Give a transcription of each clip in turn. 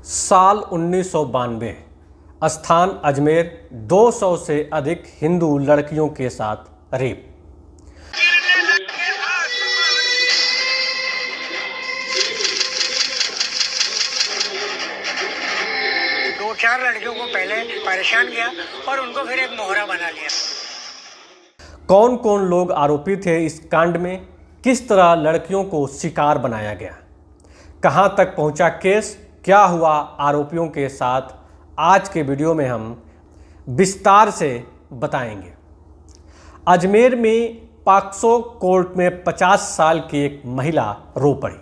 साल 1992। स्थान अजमेर। 200 से अधिक हिंदू लड़कियों के साथ रेप। दो चार लड़कियों को पहले परेशान किया और उनको फिर एक मोहरा बना लिया। कौन कौन लोग आरोपी थे इस कांड में? किस तरह लड़कियों को शिकार बनाया गया? कहां तक पहुंचा केस? क्या हुआ आरोपियों के साथ? आज के वीडियो में हम विस्तार से बताएंगे। अजमेर में पॉक्सो कोर्ट में 50 साल की एक महिला रो पड़ी।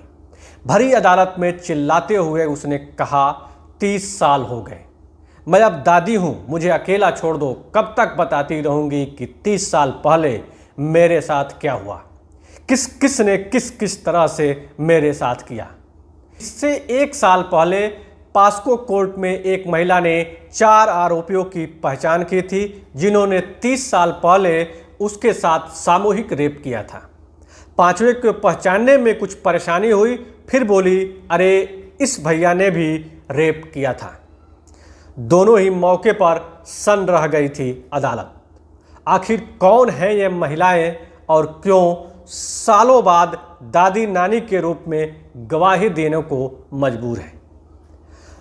भरी अदालत में चिल्लाते हुए उसने कहा, 30 साल हो गए, मैं अब दादी हूं, मुझे अकेला छोड़ दो। कब तक बताती रहूंगी कि 30 साल पहले मेरे साथ क्या हुआ, किस ने किस तरह से मेरे साथ किया। इससे 1 साल पहले पॉक्सो कोर्ट में एक महिला ने 4 आरोपियों की पहचान की थी, जिन्होंने 30 साल पहले उसके साथ सामूहिक रेप किया था। 5वें को पहचानने में कुछ परेशानी हुई, फिर बोली, अरे इस भैया ने भी रेप किया था। दोनों ही मौके पर सन्न रह गई थी अदालत। आखिर कौन है ये महिलाएं और क्यों सालों बाद दादी नानी के रूप में गवाही देने को मजबूर है?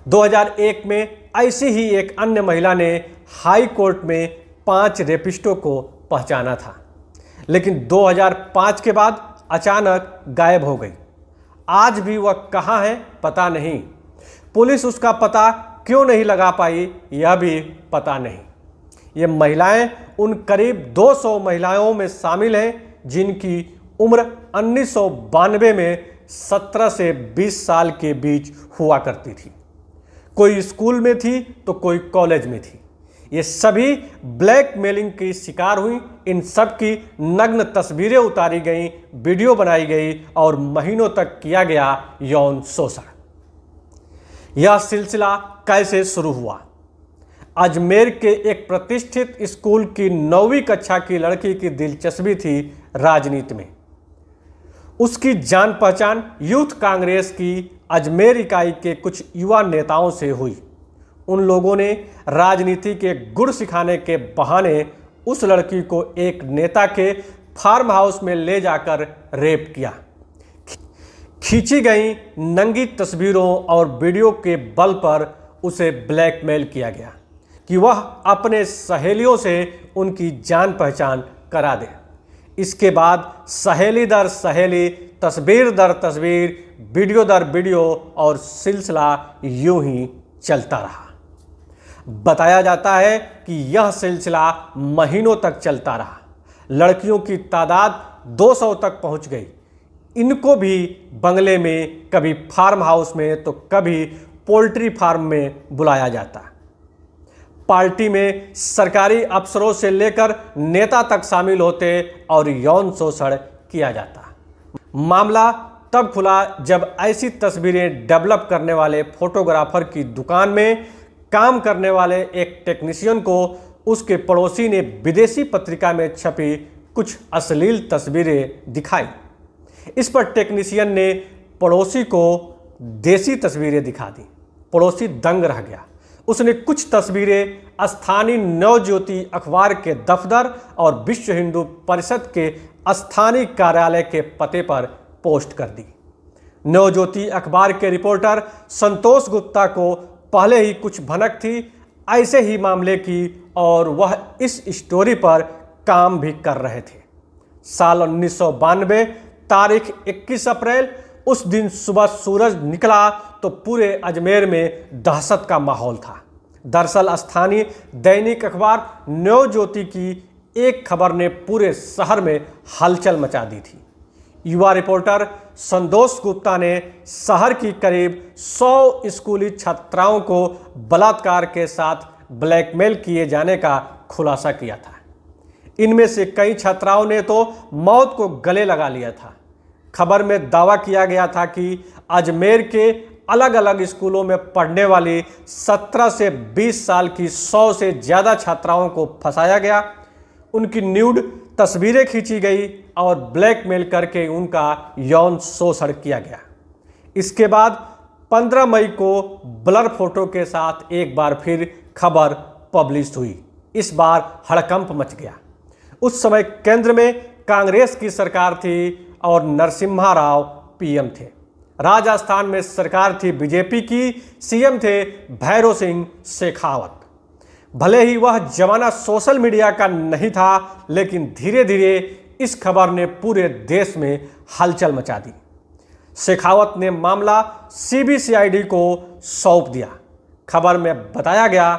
2001 में ऐसी ही एक अन्य महिला ने हाई कोर्ट में 5 रेपिस्टों को पहचाना था, लेकिन 2005 के बाद अचानक गायब हो गई। आज भी वह कहाँ है पता नहीं। पुलिस उसका पता क्यों नहीं लगा पाई, यह भी पता नहीं। ये महिलाएं उन करीब 200 महिलाओं में शामिल हैं जिनकी उम्र 1992 में 17 से 20 साल के बीच हुआ करती थी। कोई स्कूल में थी तो कोई कॉलेज में थी। ये सभी ब्लैकमेलिंग की शिकार हुई। इन सब की नग्न तस्वीरें उतारी गईं, वीडियो बनाई गई और महीनों तक किया गया यौन शोषण। यह सिलसिला कैसे शुरू हुआ? अजमेर के एक प्रतिष्ठित स्कूल की 9वीं कक्षा की लड़की की दिलचस्पी थी राजनीति में। उसकी जान पहचान यूथ कांग्रेस की अजमेर इकाई के कुछ युवा नेताओं से हुई। उन लोगों ने राजनीति के गुर सिखाने के बहाने उस लड़की को एक नेता के फार्म हाउस में ले जाकर रेप किया। खींची गई नंगी तस्वीरों और वीडियो के बल पर उसे ब्लैकमेल किया गया कि वह अपने सहेलियों से उनकी जान पहचान करा दे। इसके बाद सहेली दर सहेली, तस्वीर दर तस्वीर, वीडियो दर वीडियो और सिलसिला यूं ही चलता रहा। बताया जाता है कि यह सिलसिला महीनों तक चलता रहा। लड़कियों की तादाद 200 तक पहुंच गई। इनको भी बंगले में, कभी फार्म हाउस में तो कभी पोल्ट्री फार्म में बुलाया जाता। पार्टी में सरकारी अफसरों से लेकर नेता तक शामिल होते और यौन शोषण किया जाता। मामला तब खुला जब ऐसी तस्वीरें डेवलप करने वाले फोटोग्राफर की दुकान में काम करने वाले एक टेक्नीशियन को उसके पड़ोसी ने विदेशी पत्रिका में छपी कुछ अश्लील तस्वीरें दिखाई। इस पर टेक्नीशियन ने पड़ोसी को देसी तस्वीरें दिखा दी। पड़ोसी दंग रह गया। उसने कुछ तस्वीरें स्थानीय नवज्योति अखबार के दफ्तर और विश्व हिंदू परिषद के स्थानीय कार्यालय के पते पर पोस्ट कर दी। नवज्योति अखबार के रिपोर्टर संतोष गुप्ता को पहले ही कुछ भनक थी ऐसे ही मामले की और वह इस स्टोरी पर काम भी कर रहे थे। साल 1992, तारीख 21 अप्रैल, उस दिन सुबह सूरज निकला तो पूरे अजमेर में दहशत का माहौल था। दरअसल स्थानीय दैनिक अखबार नवज्योति की एक खबर ने पूरे शहर में हलचल मचा दी थी। युवा रिपोर्टर संतोष गुप्ता ने शहर की करीब 100 स्कूली छात्राओं को बलात्कार के साथ ब्लैकमेल किए जाने का खुलासा किया था। इनमें से कई छात्राओं ने तो मौत को गले लगा लिया था। खबर में दावा किया गया था कि अजमेर के अलग अलग स्कूलों में पढ़ने वाली 17 से 20 साल की 100 से ज़्यादा छात्राओं को फंसाया गया। उनकी न्यूड तस्वीरें खींची गई और ब्लैकमेल करके उनका यौन शोषण किया गया। इसके बाद 15 मई को ब्लर फोटो के साथ एक बार फिर खबर पब्लिश हुई। इस बार हड़कंप मच गया। उस समय केंद्र में कांग्रेस की सरकार थी और नरसिम्हा राव पीएम थे। राजस्थान में सरकार थी बीजेपी की, सीएम थे भैरों सिंह शेखावत। भले ही वह जमाना सोशल मीडिया का नहीं था, लेकिन धीरे धीरे इस खबर ने पूरे देश में हलचल मचा दी। शेखावत ने मामला सीबीसीआईडी को सौंप दिया। खबर में बताया गया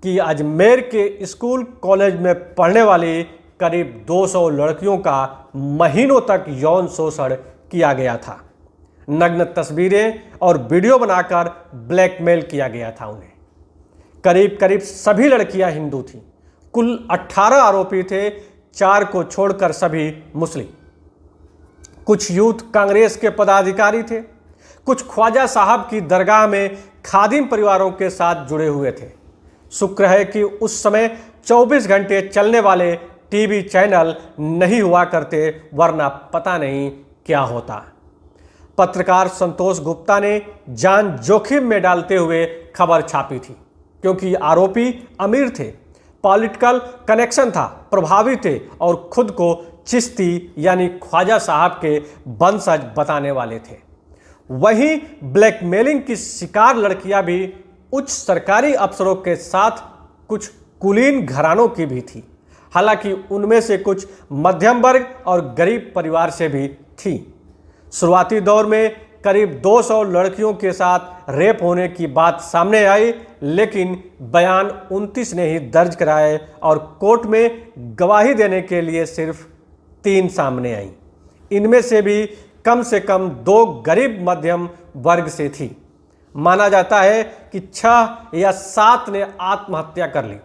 कि अजमेर के स्कूल कॉलेज में पढ़ने वाली करीब 200 लड़कियों का महीनों तक यौन शोषण किया गया था। नग्न तस्वीरें और वीडियो बनाकर ब्लैकमेल किया गया था उन्हें। करीब करीब सभी लड़कियां हिंदू थीं। कुल 18 आरोपी थे, 4 को छोड़कर सभी मुस्लिम। कुछ यूथ कांग्रेस के पदाधिकारी थे, कुछ ख्वाजा साहब की दरगाह में खादिम परिवारों के साथ जुड़े हुए थे। शुक्र है कि उस समय 24 घंटे चलने वाले टीवी चैनल नहीं हुआ करते, वरना पता नहीं क्या होता। पत्रकार संतोष गुप्ता ने जान जोखिम में डालते हुए खबर छापी थी, क्योंकि आरोपी अमीर थे, पॉलिटिकल कनेक्शन था, प्रभावी थे और खुद को चिश्ती यानी ख्वाजा साहब के वंशज बताने वाले थे। वहीं ब्लैकमेलिंग की शिकार लड़कियां भी उच्च सरकारी अफसरों के साथ कुछ कुलीन घरानों की भी थी। हालांकि उनमें से कुछ मध्यम वर्ग और गरीब परिवार से भी थी। शुरुआती दौर में करीब 200 लड़कियों के साथ रेप होने की बात सामने आई, लेकिन बयान 29 ने ही दर्ज कराए और कोर्ट में गवाही देने के लिए सिर्फ 3 सामने आई। इनमें से कम 2 गरीब मध्यम वर्ग से थी। माना जाता है कि 6 या 7 ने आत्महत्या कर ली।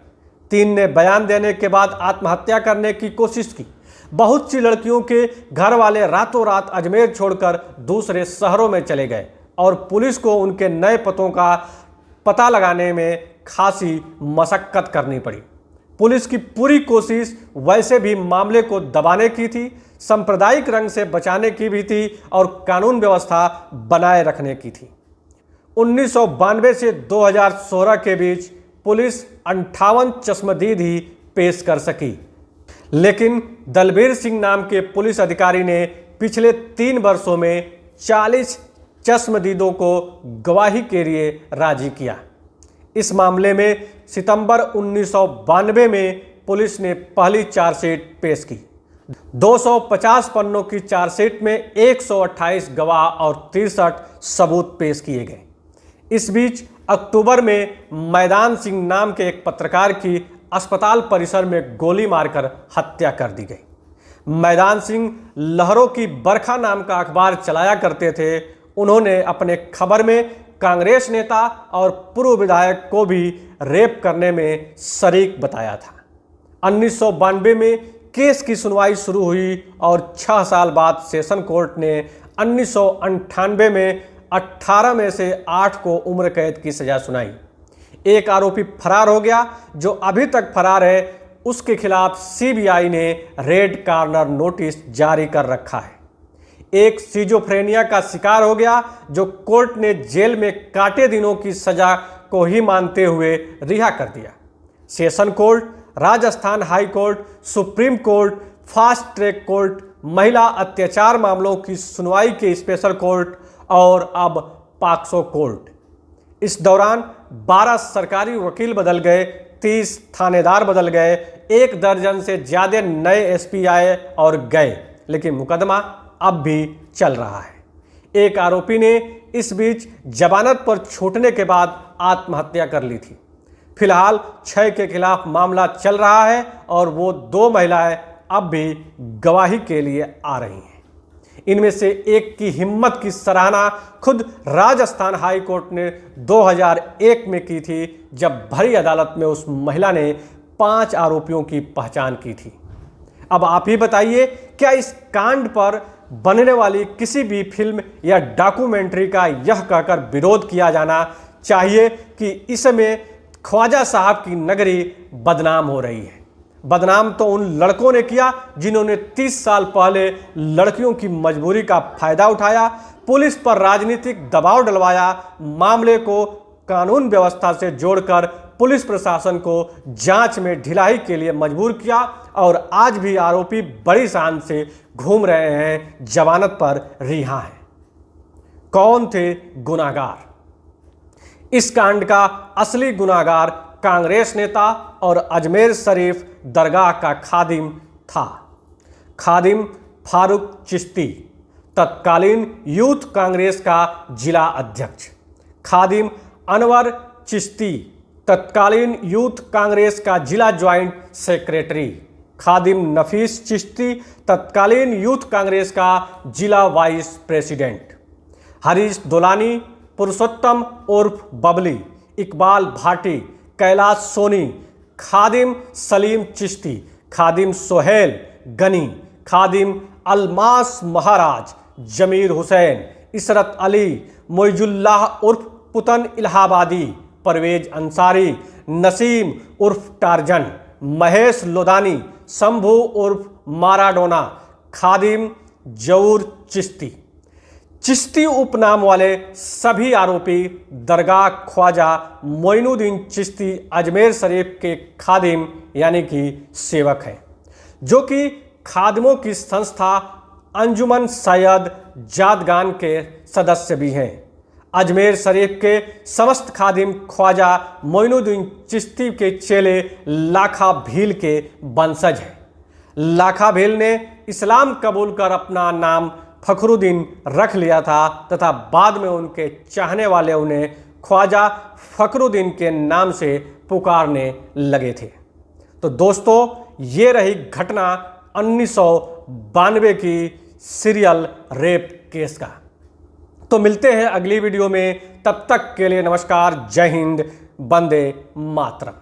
3 ने बयान देने के बाद आत्महत्या करने की कोशिश की। बहुत सी लड़कियों के घर वाले रातों रात अजमेर छोड़कर दूसरे शहरों में चले गए और पुलिस को उनके नए पतों का पता लगाने में खासी मशक्कत करनी पड़ी। पुलिस की पूरी कोशिश वैसे भी मामले को दबाने की थी, सांप्रदायिक रंग से बचाने की भी थी और कानून व्यवस्था बनाए रखने की थी। 1992 से 2016 के बीच पुलिस 58 चश्मदीद ही पेश कर सकी, लेकिन दलबीर सिंह नाम के पुलिस अधिकारी ने पिछले 3 वर्षों में 40 चश्मदीदों को गवाही के लिए राजी किया। इस मामले में सितंबर 1992 में पुलिस ने पहली चार्जशीट पेश की। 250 पन्नों की चार्जशीट में 128 गवाह और 63 सबूत पेश किए गए। इस बीच अक्टूबर में मैदान सिंह नाम के एक पत्रकार की अस्पताल परिसर में गोली मारकर हत्या कर दी गई। मैदान सिंह लहरों की बरखा नाम का अखबार चलाया करते थे। उन्होंने अपने खबर में कांग्रेस नेता और पूर्व विधायक को भी रेप करने में शरीक बताया था। 1992 में केस की सुनवाई शुरू हुई और 6 साल बाद सेशन कोर्ट ने 1998 में 18 में से 8 को उम्र कैद की सजा सुनाई। एक आरोपी फरार हो गया, जो अभी तक फरार है। उसके खिलाफ सीबीआई ने रेड कॉर्नर नोटिस जारी कर रखा है। एक सिजोफ्रेनिया का शिकार हो गया, जो कोर्ट ने जेल में काटे दिनों की सजा को ही मानते हुए रिहा कर दिया। Session court, Rajasthan high court, supreme court, fast track court, महिला अत्याचार मामलों की सुनवाई के स्पेशल कोर्ट और अब पॉक्सो कोर्ट। इस दौरान 12 सरकारी वकील बदल गए, 30 थानेदार बदल गए, 1 दर्जन से ज़्यादा नए एसपी आए और गए, लेकिन मुकदमा अब भी चल रहा है। एक आरोपी ने इस बीच जमानत पर छूटने के बाद आत्महत्या कर ली थी। फिलहाल 6 के खिलाफ मामला चल रहा है और वो 2 महिलाएं अब भी गवाही के लिए आ रही हैं। इनमें से एक की हिम्मत की सराहना खुद राजस्थान हाई कोर्ट ने 2001 में की थी, जब भरी अदालत में उस महिला ने 5 आरोपियों की पहचान की थी। अब आप ही बताइए, क्या इस कांड पर बनने वाली किसी भी फिल्म या डॉक्यूमेंट्री का यह कहकर विरोध किया जाना चाहिए कि इसमें ख्वाजा साहब की नगरी बदनाम हो रही है? बदनाम तो उन लड़कों ने किया जिन्होंने 30 साल पहले लड़कियों की मजबूरी का फायदा उठाया, पुलिस पर राजनीतिक दबाव डलवाया, मामले को कानून व्यवस्था से जोड़कर पुलिस प्रशासन को जांच में ढिलाई के लिए मजबूर किया और आज भी आरोपी बड़ी शान से घूम रहे हैं, जमानत पर रिहा हैं। कौन थे गुनाहगार? इस कांड का असली गुनाहगार कांग्रेस नेता और अजमेर शरीफ दरगाह का खादिम था। खादिम फारूक चिश्ती, तत्कालीन यूथ कांग्रेस का जिला अध्यक्ष। खादिम अनवर चिश्ती, तत्कालीन यूथ कांग्रेस का जिला ज्वाइंट सेक्रेटरी। खादिम नफीस चिश्ती, तत्कालीन यूथ कांग्रेस का जिला वाइस प्रेसिडेंट। हरीश दोलानी, पुरुषोत्तम उर्फ बबली, इकबाल भाटी, कैलाश सोनी, खादिम सलीम चिश्ती, खादिम सोहेल गनी, खादिम अलमास महाराज, जमीर हुसैन, इसरत अली, मोइजुल्लाह उर्फ पुतन इलाहाबादी, परवेज अंसारी, नसीम उर्फ टार्जन, महेश लोधानी, शंभू उर्फ माराडोना, खादिम जऊर चिश्ती। चिश्ती उपनाम वाले सभी आरोपी दरगाह ख्वाजा मोइनुद्दीन चिश्ती अजमेर शरीफ के खादिम यानी कि सेवक हैं, जो कि खादिमों की संस्था अंजुमन सैयद जादगान के सदस्य भी हैं। अजमेर शरीफ के समस्त खादिम ख्वाजा मोइनुद्दीन चिश्ती के चेले लाखा भील के वंशज हैं। लाखा भील ने इस्लाम कबूल कर अपना नाम फखरुद्दीन रख लिया था तथा बाद में उनके चाहने वाले उन्हें ख्वाजा फखरुद्दीन के नाम से पुकारने लगे थे। तो दोस्तों, ये रही घटना 1992 की सीरियल रेप केस का। तो मिलते हैं अगली वीडियो में, तब तक के लिए नमस्कार, जय हिंद, वंदे मातरम।